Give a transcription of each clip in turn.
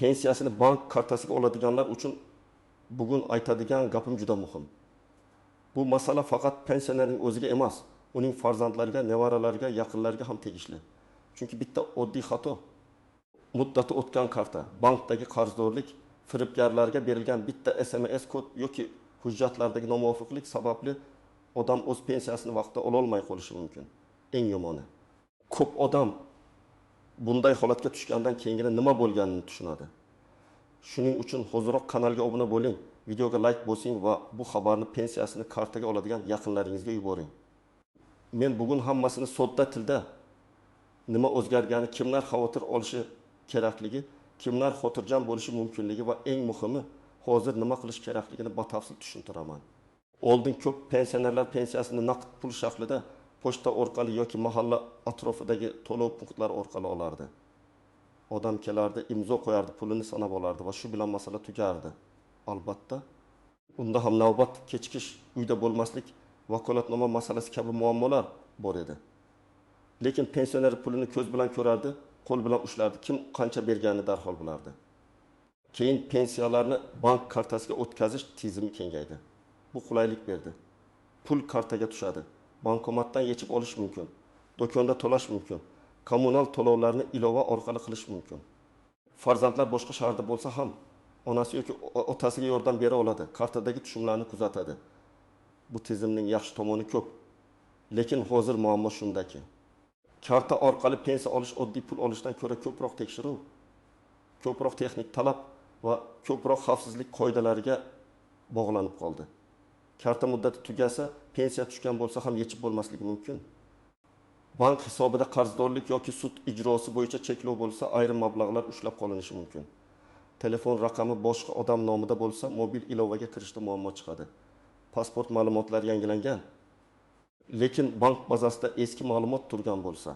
pensiyasini bank kartasiga oladiganlar uchun bugun aytadigan gapim juda muhim. Bu masala faqat pensionerning o'ziga emas, uning farzandlariga, nevaralariga, yaqinlariga ham tegishli. Chunki bitta oddiy xato, muddati o'tgan karta, bankdagi qarzdorlik, firibgarlarga berilgan bitta SMS kod yoki hujjatlardagi nomuvofiqlik sababli odam o'z pensiyasini vaqtida ola olmay qolishi mumkin. Eng yomoni. Ko'p odam bunday holatga tushgandan keyin nima bo'lganini tushunadi. Shuning uchun hozirroq kanalga obuna bo'ling, videoga like bosing va bu xabarni pensiyasini kartaga oladigan yaqinlaringizga yuboring. Men bugun hammasini sodda tilda nima o'zgargani, kimlar xavotir olishi kerakligi, kimlar xotirjam bo'lishi mumkinligi va eng muhimi hozir nima qilish kerakligini batafsil tushuntiraman. Oldin ko'p pensionerlar pensiyasini naqd pul shaklida pochta orqali yoki mahalla atrofidagi to'lov punktlari orqali olardi. Odam kelardi, imzo qo'yardi, pulini sanab olardi va shu bilan masala tugardi. Albatta, unda ham navbat kechikish, uyda bo'lmaslik, vakolatnoma masalasi kabi muammolar bor edi. Lekin pensioner pulini ko'z bilan ko'rardi, qo'l bilan ushlardi, kim qancha berganini darhol bilardi. Keyin pensiyalarni bank kartasiga o'tkazish tizimi kengaydi. Bu qulaylik berdi. Pul kartaga tushadi. Bankomatdan yechib olish mumkin. Do'konda to'lash mumkin. Kommunal to'lovlarni ilova orqali qilish mumkin. Farzandlar boshqa shaharda bo'lsa ham onasi yoki otasiga yordam bera oladi, kartadagi tushumlarni kuzatadi. Bu tizimning yaxshi tomoni ko'p. Lekin hozir muammo shundaki, karta orqali pensiya olish oddiy pul olishdan ko'ra ko'proq tekshiruv, ko'proq texnik talab va ko'proq xavfsizlik qoidalariga bog'lanib qoldi. Karta muddati tugasa, pensiya tushgan bo'lsa ham yechib bo'lmasligi mumkin. Bank hisobida qarzdorlik yoki sud ijrosi bo'yicha cheklov bo'lsa, ayrim mablag'lar ushlab qolinishi mumkin. Telefon raqami boshqa odam nomida bo'lsa, mobil ilovaga kirishda muammo chiqadi. Pasport ma'lumotlari yangilangan, lekin bank bazasida eski ma'lumot turgan bo'lsa,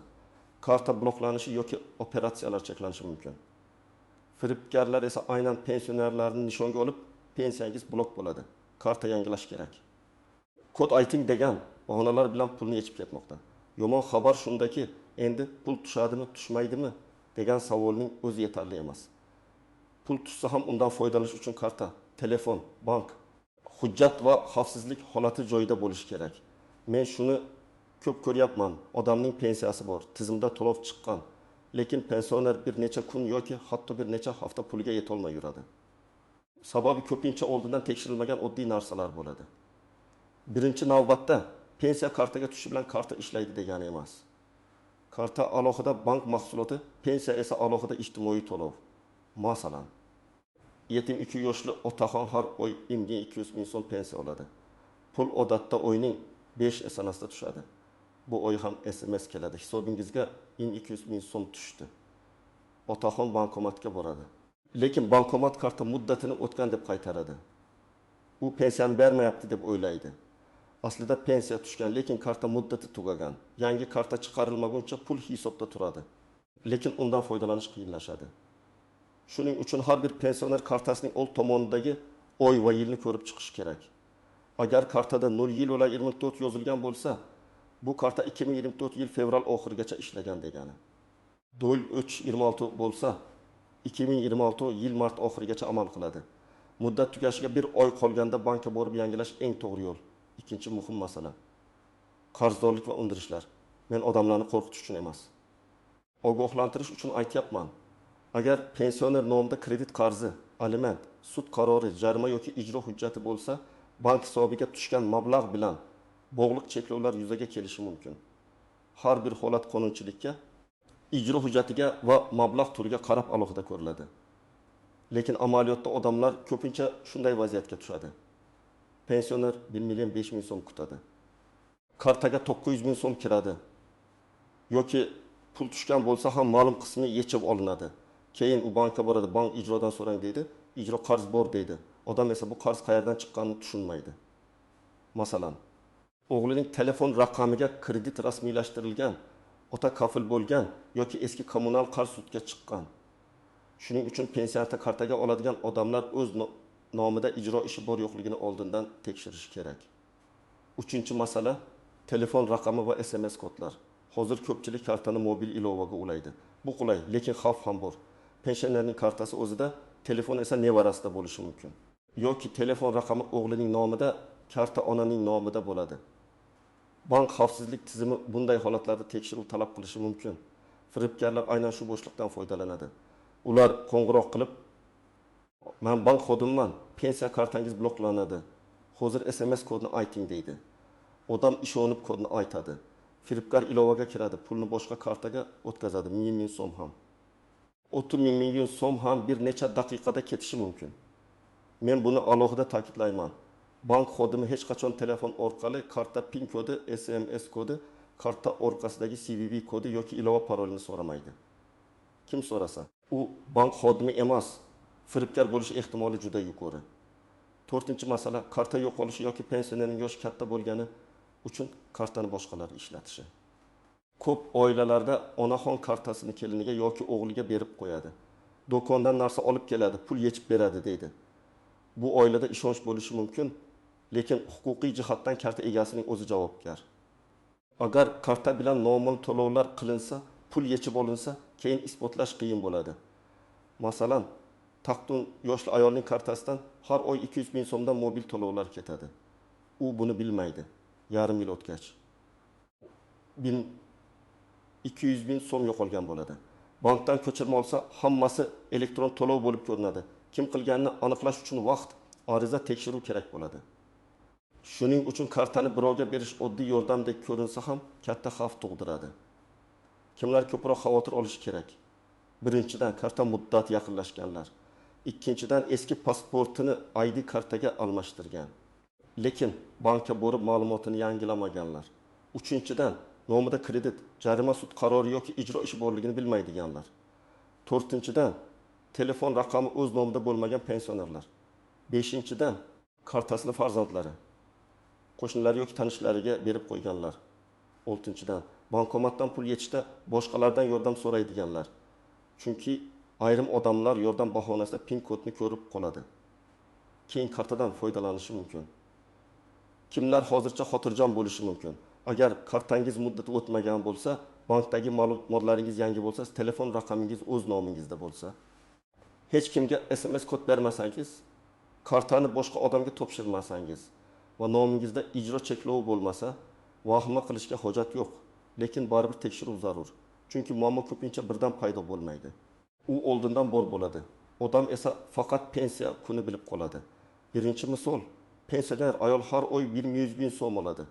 karta bloklanishi yoki operatsiyalar cheklanishi mumkin. Firibgarlar esa aynan pensionerlarni nishonga olib, pensiyangiz blok bo'ladi. Karta yangilash kerak. Kod ayting degan bahonalar bilan pulni yechib ketmoqda. Yomon xabar shundaki, endi pul tushadimi, tushmaydimi degan savolning o'zi yetarli emas. Pul tushsa ham undan foydalanish uchun karta, telefon, bank, hujjat va xavfsizlik holati joyida bo'lishi kerak. Men shuni ko'p ko'ryapman. Odamning pensiyasi bor, tizimda to'lov chiqqan, lekin pensioner bir necha kun yoki hatto bir necha hafta pulga yetolmay yuradi. Sababi ko'pincha oldindan tekshirilmagan oddiy narsalar bo'ladi. Birinchi navbatda pensiya kartaga tushishi bilan karta ishlaydi degani emas. Karta alohida bank mahsuloti, pensiya esa alohida ijtimoiy to'lov. Masalan, yetim 2 yoshli otaxon har oy 200 ming so'm pensiya oladi. Pul odatda oyning 5 SNasida tushadi. Bu oy ham SMS keladi. Hisobingizga 200 ming so'm tushdi. Otaxon bankomatga boradi. Lekin bankomat karta muddatini o'tgan deb qaytaradi. U pensiyani bermayapti deb o'ylaydi. Aslida pensiya tushgan, lekin karta muddati tugagan. Yangi karta chiqarilmaguncha pul hisobda turadi. Lekin undan foydalanish qiyinlashadi. Shuning uchun har bir pensioner kartasining old tomonidagi oy va yilni ko'rib chiqish kerak. Agar kartada 0 yil va 24 yozilgan bo'lsa, bu karta 2024 yil fevral oxirigacha ishlagan degani. 0326 bo'lsa, 2026 yil mart oxirigacha amal qiladi. Muddat tugashiga bir oy qolganda bankka borib yangilash eng to'g'ri yo'l. Ikkinchi muhim masala. Qarzdorlik va undirishlar. Men odamlarni qo'rqitish uchun emas, ogohlantirish uchun aytyapman. Agar pensioner nomida kredit qarzi, aliment, sud qarori, jarima yoki ijro hujjati bo'lsa, bank hisobiga tushgan mablag' bilan bog'liq cheklovlar yuzaga kelishi mumkin. Har bir holat qonunchilikka, ijro hujjatiga va mablag' turiga qarab alohida ko'riladi. Lekin amaliyotda odamlar ko'pincha shunday vaziyatga tushadi. Pensioner 1 million 5 ming so'm kutadi. Kartaga 900 ming so'm kiradi. Yoki pul tushgan bo'lsa ham ma'lum qismi yechib olinadi. Keyin u bankka boradi, bank ijrodan so'rang deydi, ijro qarz bor deydi. Odam esa bu qarz qayerdan chiqqanini tushunmaydi. Masalan, o'g'lining telefon raqamiga kredit rasmiylashtirilgan, ota kafil bo'lgan yoki eski kommunal qarz sudga chiqqan. Shuning uchun pensiyani kartaga oladigan odamlar o'z nomida ijro ishi bor yo'qligini oldindan tekshirish kerak. Uchinchi masala, telefon raqami va SMS kodlar. Hozir ko'pchilik kartani mobil ilovaga ulaydi. Bu qulay, lekin xavf ham bor. pensionerning kartasi o'zida, telefon esa nevarasida bo'lishi mumkin. Yoki telefon raqami o'g'lining nomida, karta onaning nomida bo'ladi. Bank xavfsizlik tizimi bunday holatlarda tekshiruv talab qilishi mumkin. Firibgarlar aynan shu bo'shliqdan foydalanadi. Ular qo'ng'iroq qilib, "Men bank xodimiman, pensiya kartangiz bloklanadi. Hozir SMS kodini ayting" deydi. Odam ishonib kodni aytadi. Firibgar ilovaga kiradi, pulni boshqa kartaga o'tkazadi, ming so'm ham. 30 million so'm ham bir necha daqiqada ketishi mumkin. Men buni alohida ta'kidlayman. Bank xodimi hech qachon telefon orqali karta PIN kodi, SMS kodi, karta orqasidagi CVV kodi yoki ilova parolini so'ramaydi. Kim so'rasa, u bank xodimi emas, firibgar bo'lish ehtimoli juda yuqori. 4-masala, karta yo'qolishi yoki pensionerning yoshi katta bo'lgani uchun kartani boshqalar ishlatishi. Ko'p oilalarda onaxon kartasini keliniga yoki o'g'liga berib qo'yadi. Do'kondan narsa olib keladi, pul yechib beradi deydi. Bu oilada ishonch bo'lishi mumkin, lekin huquqiy jihatdan karta egasining o'zi javobgar. Agar karta bilan noma'lum to'lovlar qilinsa, pul yechib olinsa, keyin isbotlash qiyin bo'ladi. Masalan, taqdun yoshli ayolning kartasidan har oy 200 ming so'mdan mobil to'lovlar ketadi. U buni bilmaydi. Yarim yil o'tgach 200 ming so'm yo'qolgan bo'ladi. Bankdan ko'chirma olsa, hammasi elektron to'lov bo'lib ko'rinadi. Kim qilganini aniqlash uchun vaqt, ariza tekshiruv kerak bo'ladi. Shuning uchun kartani birovga berish oddiy yordamdek ko'rinsa ham katta xavf tug'diradi. Kimlar ko'proq xavotir olishi kerak? Birinchidan, karta muddati yaqinlashganlar. Ikkinchidan, eski pasportini ID kartaga almashtirgan, lekin bankka borib ma'lumotini yangilamaganlar. Uchinchidan, nomida kredit, jarima sud qarori yoki ijro ishi borligini bilmaydiganlar. To'rtinchidan, telefon raqami o'z nomida bo'lmagan pensionerlar. Beshinchidan, kartasini farzandlari, qo'shnilari yoki tanishlariga berib qo'yganlar. Oltinchidan, bankomatdan pul yechishda boshqalardan yordam so'raydiganlar. Chunki ayrim odamlar yordam bahonasida PIN kodni ko'rib qoladi. Keyin kartadan foydalanishi mumkin. Kimlar hozircha xotirjam bo'lishi mumkin? Agar kartangiz muddati o'tmagan bo'lsa, bankdagi ma'lumotlaringiz yangi bo'lsa, telefon raqamingiz o'z nomingizda bo'lsa, hech kimga SMS kod bermasangiz, kartani boshqa odamga topshirmasangiz va nomingizda ijro cheklovi bo'lmasa, vahima qilishga hojat yo'q. Lekin baribir tekshiruv zarur. Chunki muammo ko'pincha birdan paydo bo'lmaydi. U oldindan bor bo'ladi. Odam esa faqat pensiya kuni bilib qoladi. Birinchi misol, pensioner ayol har oy 100 ming so'm oladi.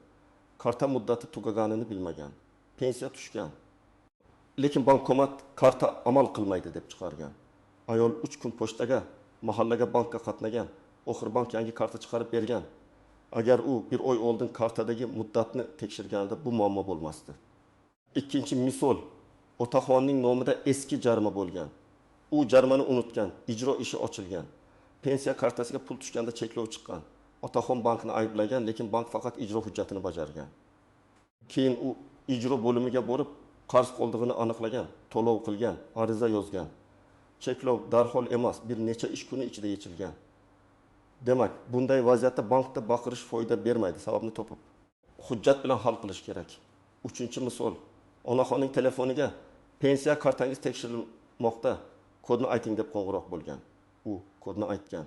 Karta muddati tugaganini bilmagan. Pensiya tushgan. Lekin bankomat karta amal qilmaydi deb chiqargan. Ayol 3 kun pochtaga, mahallaga, bankka qatnagan. Oxir bank yangi karta chiqarib bergan. Agar u bir oy oldin kartadagi muddatni tekshirganida bu muammo bo'lmasdi. Ikkinchi misol, otaxonning nomida eski jarima bo'lgan. U jarimani unutgan, ijro ishi ochilgan. Pensiya kartasiga pul tushganda cheklov chiqqan. Otaxon bankni ayblagan, lekin bank faqat ijro hujjatini bajargan. Keyin u ijro bo'limiga borib, qarz qoldig'ini aniqlagan, to'lov qilgan, ariza yozgan. Cheklov darhol emas, bir necha ish kuni ichida yechilgan. Demak, bunday vaziyatda bankda baqirish foyda bermaydi, sababni topib. Hujjat bilan hal qilish kerak. Uchinchi misol, onaxonning telefoniga pensiya kartangiz tekshirilmoqda, kodni ayting deb qo'ng'iroq bo'lgan. U kodni aytgan.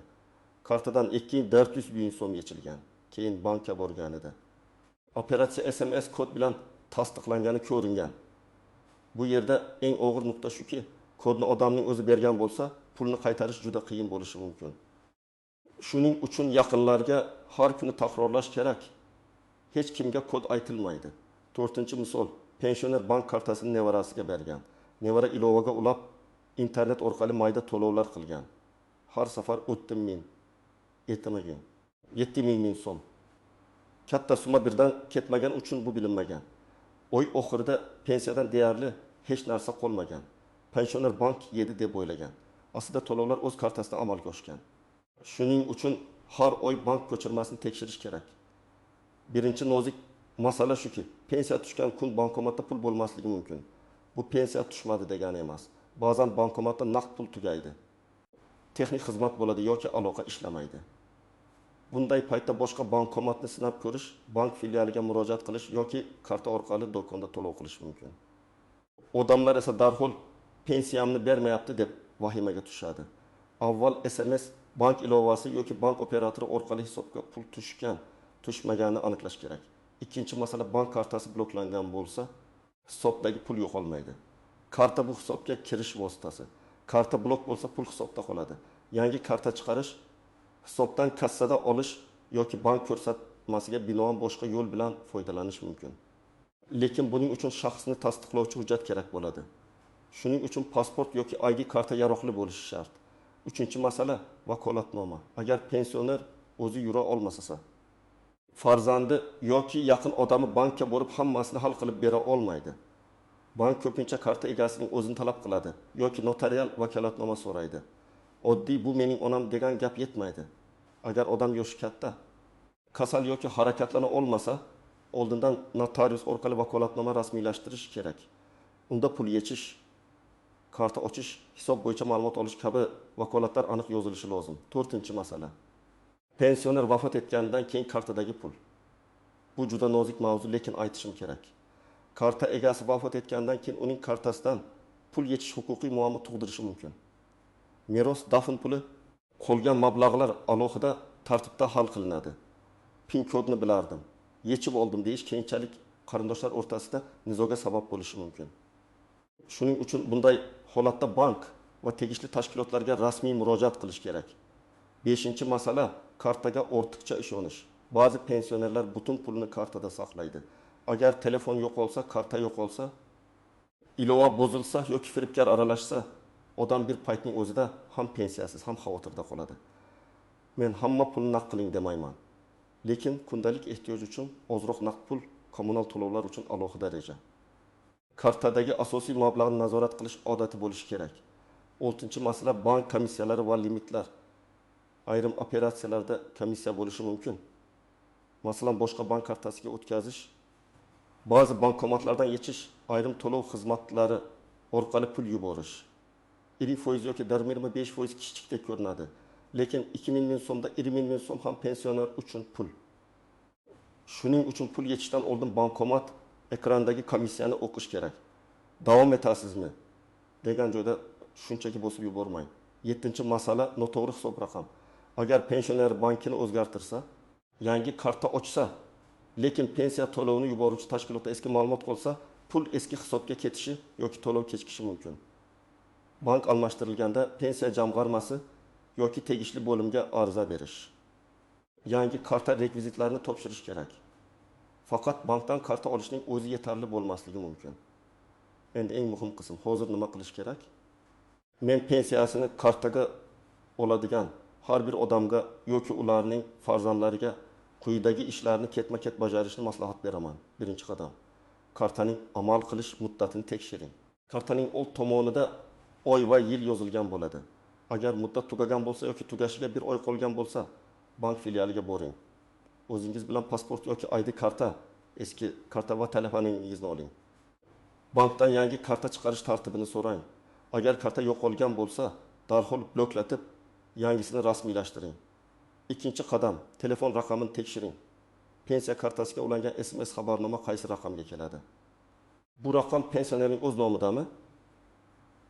Kartadan 2400 ming so'm yechilgan. Keyin bankka borganida operatsiya SMS kod bilan tasdiqlangani ko'ringan. Bu yerda eng og'ir nuqta shuki, kodni odamning o'zi bergan bo'lsa, pulni qaytarish juda qiyin bo'lishi mumkin. Shuning uchun yaqinlarga har kuni takrorlash kerak. Hech kimga kod aytilmaydi. 4-misol, pensioner bank kartasini nevarasiga bergan. Nevara ilovaga ulab, internet orqali mayda to'lovlar qilgan. Har safar 30 ming, yetmagan. 7 ming so'm. Katta summa birdan ketmagan uchun bu bilinmagan. Oy oxirida pensiyadan deyarli hech narsa qolmagan. Pensioner bank yedi deb o'ylagan. Aslida to'lovlar o'z kartasidan amalga oshgan. Shuning uchun har oy bank ko'chirmasini tekshirish kerak. Birinchi nozik masala shuki, pensiya tushgan kun bankomatda pul bo'lmasligi mumkin. Bu pensiya tushmadi degani emas. Ba'zan bankomatda naqd pul tugaydi. Texnik xizmat bo'ladi yoki aloqa ishlamaydi. Bunday paytda boshqa bankomatni sinab ko'rish, bank filialiga murojaat qilish yoki karta orqali do'konda to'lov qilish mumkin. Odamlar esa darhol pensiyamni bermayapti deb vahimaga tushadi. Avval SMS bank ilovasi yoki bank operatori orqali hisobga pul tushgan, tushmaganini aniqlash kerak. Ikkinchi masala, bank kartasi bloklangan bo'lsa, hisobdagi pul yo'qolmaydi. Karta bu hisobga kirish vositasi. Karta blok bo'lsa, pul hisobda qoladi. Yangi karta chiqarish, hisobdan kassada olish yoki bank ko'rsatmasiga binoan boshqa yo'l bilan foydalanish mumkin. Lekin buning uchun shaxsni tasdiqlovchi hujjat kerak bo'ladi. Shuning uchun pasport yoki ID karta yaroqli bo'lishi shart. Uchinchi masala, vakolatnoma. Agar pensioner o'zi yura olmasa, farzandi yoki yaqin odami bankka borib hammasini hal qilib bera olmaydi. Bank ko'pincha karta egasining o'zini talab qiladi yoki notarial vakolatnoma so'raydi. Oddiy bu mening onam degan gap yetmaydi. Agar odam yoshi katta, kasal yoki harakatlana olmasa, oldindan notarius orqali vakolatnoma rasmiylashtirish kerak. Unda pul yechish, karta ochish, hisob bo'yicha ma'lumot olish kabi vakolatlar aniq yozilishi lozim. 4-masala. Pensioner vafot etganidan keyin kartadagi pul. Bu juda nozik mavzu, lekin aytishim kerak. Karta egasi vafot etgandan keyin uning kartasidan pul yechish huquqiy muammo tug'dirishi mumkin. Meros, dafn puli, qolgan mablag'lar alohida tartibda hal qilinadi. Pin kodni bilardim, yechib oldim deyish keyinchalik qarindoshlar o'rtasida nizoga sabab bo'lishi mumkin. Shuning uchun bunday holatda bank va tegishli tashkilotlarga rasmiy murojaat qilish kerak. 5-masala, kartaga ortiqcha ishonish. Ba'zi pensionerlar butun pulni kartada saqlaydi. Agar telefon yo'qolsa, karta yo'qolsa, ilova bozilsa yoki firibgar aralashsa, odam bir paytning o'zida ham pensiyasiz, ham xavotirda qoladi. Men hamma pulni naqd qiling demayman. Lekin kundalik ehtiyoj uchun ozroq naqd pul, kommunal to'lovlar uchun alohida reja. Kartadagi asosiy mablag'ni nazorat qilish odati bo'lishi kerak. 6-masala, bank komissiyalari va limitlar. Ayrim operatsiyalarda komissiya bo'lishi mumkin. Masalan, boshqa bank kartasiga o'tkazish, ba'zi bankomatlardan yechish, ayrim to'lov xizmatlari orqali pul yuborish. 20% yoki 25% kichikdek ko'rinadi. Lekin 2000 ming so'mda 20 ming so'm ham pensioner uchun pul. Shuning uchun pul yechishdan oldin bankomat ekrandagi komissiyani o'qish kerak. Davom etasizmi degan joyda shunchaki bosib yubormang. 7-masala, noto'g'ri hisob raqam. Agar pensioner bankini o'zgartirsa, yangi karta ochsa, lekin pensiya to'lovini yuboruvchi tashkilotda eski ma'lumot qolsa, pul eski hisobga ketishi yoki to'lov kechikishi mumkin. Bank almashtirilganda pensiya jamg'armasi yoki tegishli bo'limga ariza berish. Yangi karta rekvizitlarini topshirish kerak. Faqat bankdan karta olishning o'zi yetarli bo'lmasligi mumkin. Endi eng muhim qism, hozir nima qilish kerak? Men pensiyasini kartaga oladigan har bir odamga yoki ularning farzandlariga quyidagi ishlarni ketma-ket bajarishni maslahat beraman. 1-qadam. Kartaning amal qilish muddatini tekshiring. Kartaning old tomonida oy va yil yozilgan bo'ladi. Agar muddat tugagan bo'lsa yoki tugashiga bir oy qolgan bo'lsa, bank filialiga boring. O'zingiz bilan pasport yoki ID karta, eski karta va telefoningizni oling. Bankdan yangi karta chiqarish tartibini so'rang. Agar karta yo'qolgan bo'lsa, darhol bloklatib, yangisini rasmiylashtiring. 2-qadam, telefon raqamini tekshiring. Pensiya kartasiga ulangan SMS xabarnoma qaysi raqamga keladi? Bu raqam pensionerning o'z nomidami?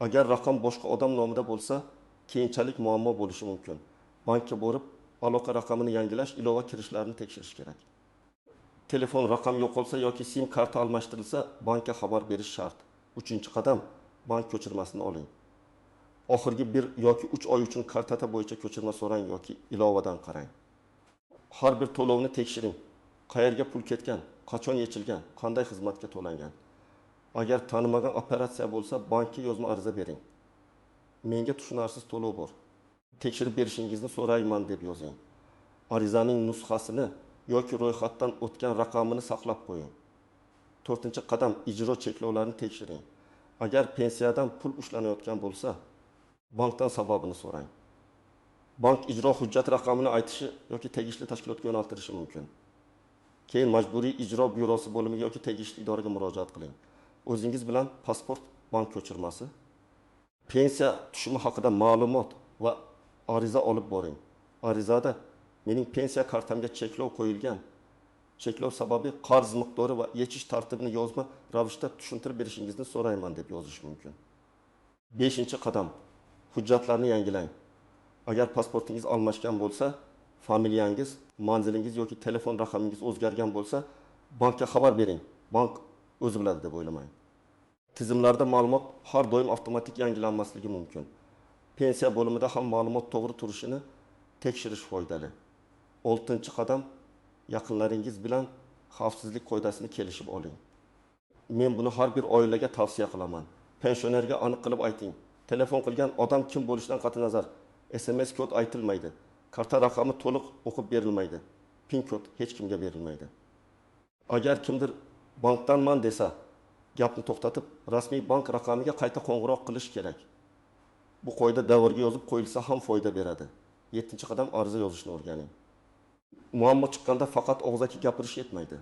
Agar raqam boshqa odam nomida bo'lsa, keyinchalik muammo bo'lishi mumkin. Bankka borib, aloqa raqamini yangilash, ilova kirishlarini tekshirish kerak. Telefon raqam yo'qolsa yoki SIM karta almashtirilsa, bankka xabar berish shart. 3-qadam, bank ko'chirmasini oling. Oxirgi 1 yoki 3 oy uchun karta bo'yicha ko'chirma so'rang yoki ilovadan qarang. Har bir to'lovni tekshiring. Qayerga pul ketgan, qachon yechilgan, qanday xizmatga to'langan. Agar tanimagan operatsiya bo'lsa, bankka yozma ariza bering. Menga tushunarsiz to'lov bor. Tekshirib berishingizni so'rayman deb yozing. Arizaning nusxasini yoki ro'yxatdan o'tgan raqamini saqlab qo'ying. 4-qadam, ijro cheklovlarini tekshiring. Agar pensiyadan pul ushlanayotgan bo'lsa, bankdan sababini so'rang. Bank ijro hujjat raqamini aytishi yoki tegishli tashkilotga yo'naltirishi mumkin. Keyin majburiy ijro byurosi bo'limiga yoki tegishli idoraga murojaat qiling. O'zingiz bilan pasport, bank ko'chirmasi, pensiya tushumi haqida ma'lumot va ariza olib boring. Arizada mening pensiya kartamga cheklov qo'yilgan. Cheklov sababi qarz miqdori va yechish tartibini yozma ravishda tushuntirib berishingizni so'rayman deb yozish mumkin. 5-qadam. Hujjatlarni yangilang. Agar pasportingiz almashgan bo'lsa, familiyangiz, manzilingiz yoki telefon raqamingiz o'zgargan bo'lsa, bankka xabar bering. Bank o'zi biladi deb o'ylamang. Tizimlarda ma'lumot har doim avtomatik yangilanmasligi mumkin. Pensiya bo'limida ham ma'lumot to'g'ri turishini tekshirish foydali. 6-qadam yaqinlaringiz bilan xavfsizlik qoidasini kelishib oling. Men buni har bir oilaga tavsiya qilaman. Pensionerga aniq qilib ayting. Telefon qilgan odam kim bo'lishidan qat'iy nazar SMS kod aytilmaydi. Karta raqami to'liq o'qib berilmaydi. PIN kod hech kimga berilmaydi. Agar kimdir bankdanman desa, gapni to'xtatib, rasmiy bank raqamiga qayta qo'ng'iroq qilish kerak. Bu qoida davrga yozib qo'yilsa ham foyda beradi. 7-qadam ariza yozishni o'rganing. Muammo chiqqanda faqat og'zaki gapirish yetmaydi.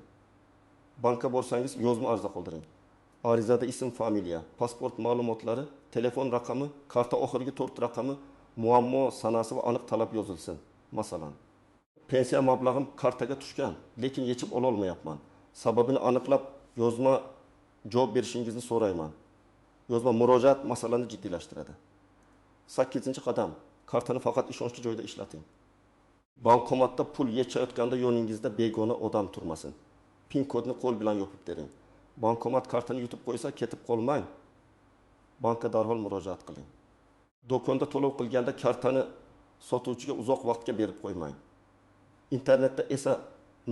Bankka borsangiz yozma ariza qoldiring. Arizada ism, familiya, pasport ma'lumotlari, telefon raqami, karta oxirgi 4 raqami, muammo sanasi va aniq talab yozilsin. Masalan, pensiya mablag'im kartaga tushgan, lekin yechib ola olmayapman. Sababini aniqlab yozma javob berishingizni so'rayman. Yozma murojaat masalani jiddiylashtiradi. 8-qadam, kartani faqat ishonchli joyda ishlating. Bankomatda pul yechayotganda yoningizda begona odam turmasin. PIN kodni qo'l bilan yopib bering. Bankomat kartani yutib qo'ysa, ketib qolmang. Bankka darhol murojaat qiling. Do'konda to'lov qilganda kartani sotuvchiga uzoq vaqtga berib qo'ymang. Internetda esa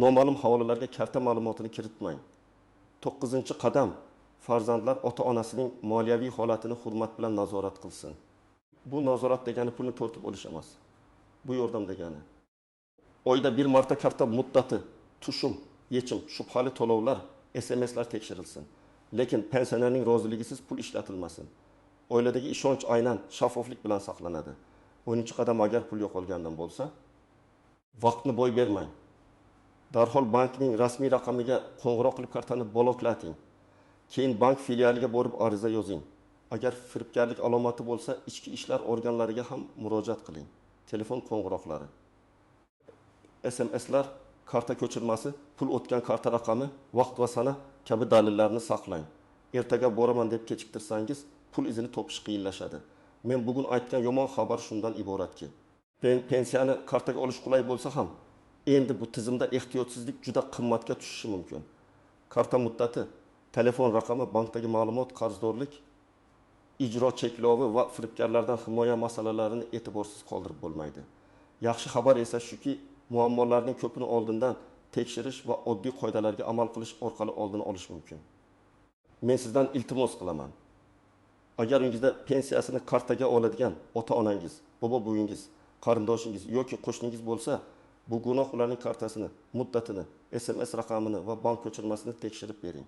noma'lum havolalarga karta ma'lumotini kiritmang. 9-qadam, farzandlar ota-onasining moliyaviy holatini hurmat bilan nazorat qilsin. Bu nazorat degani pulni tortib olish emas. Bu yordam degani. Oyda bir marta karta muddati, tushum, yechim, shubhali to'lovlar, SMS'lar tekshirilsin. Lekin pensionerning roziligisiz pul ishlatilmasin. Oiladagi ishonch aynan shaffoflik bilan saqlanadi. 10-qadam, agar pul yo'qolgandan bo'lsa, vaqtni boy bermang. Darhol bankning rasmiy raqamiga qo'ng'iroq qilib kartani bloklating. Keyin bank filialiga borib ariza yozing. Agar firibgarlik alomati bo'lsa, ichki ishlar organlariga ham murojaat qiling. Telefon qo'ng'iroqlari, SMS'lar, karta ko'chirmasi, pul o'tgan karta raqami, vaqt va sana kabi dalillarni saqlang. Ertaga boraman deb kechiktirsangiz, pul izini topish qiyinlashadi. Men bugun aytgan yomon xabar shundan iboratki, pensiyani kartaga olish qulay bo'lsa ham, endi bu tizimda ehtiyotsizlik juda qimmatga tushishi mumkin. Karta muddati, telefon raqami, bankdagi ma'lumot, qarzdorlik, ijro cheklovi va firibgarlardan himoya masalalarini e'tiborsiz qoldirib bo'lmaydi. Yaxshi xabar esa shuki, muammolarning ko'pini oldindan tekshirish va oddiy qoidalarga amal qilish orqali oldini olish mumkin. Men sizdan iltimos qilaman. Agar uyingizda pensiyasini kartaga oladigan ota-onangiz, bobo-buvingiz, qarindoshingiz yoki qo'shningiz bo'lsa, bu gunoh ularning kartasini, muddatini, SMS raqamini va bank ko'chirmasini tekshirib bering.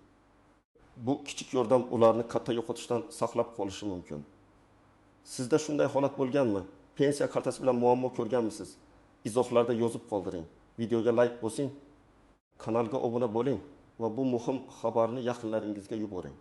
Bu kichik yordam ularni katta yo'qotishdan saqlab qolishi mumkin. Sizda shunday holat bo'lganmi? Pensiya kartasi bilan muammo ko'rganmisiz? Izohlarda yozib qoldiring. Videoga like bosing, kanalga obuna bo'ling va bu muhim xabarni yaqinlaringizga yuboring.